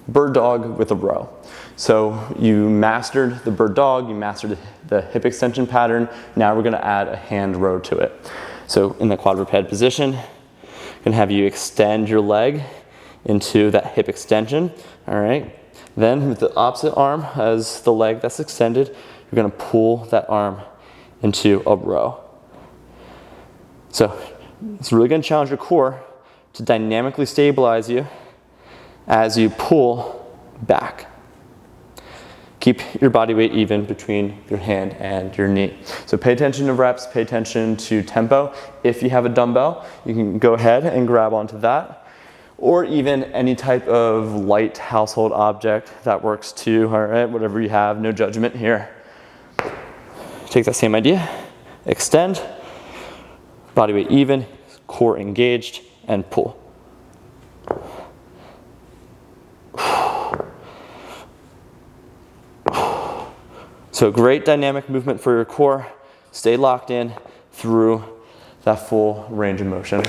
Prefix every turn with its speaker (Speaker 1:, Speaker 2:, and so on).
Speaker 1: bird dog with a row. So you mastered the bird dog, you mastered the hip extension pattern. Now we're gonna add a hand row to it. So in the quadruped position, I'm gonna have you extend your leg into that hip extension, all right? Then with the opposite arm as the leg that's extended, you're gonna pull that arm into a row. So it's really gonna challenge your core to dynamically stabilize you as you pull back. Keep your body weight even between your hand and your knee. So pay attention to reps, pay attention to tempo. If you have a dumbbell, you can go ahead and grab onto that, or even any type of light household object that works too, all right? Whatever you have, no judgment here. Take that same idea, extend, body weight even, core engaged, and pull. So great dynamic movement for your core. Stay locked in through that full range of motion.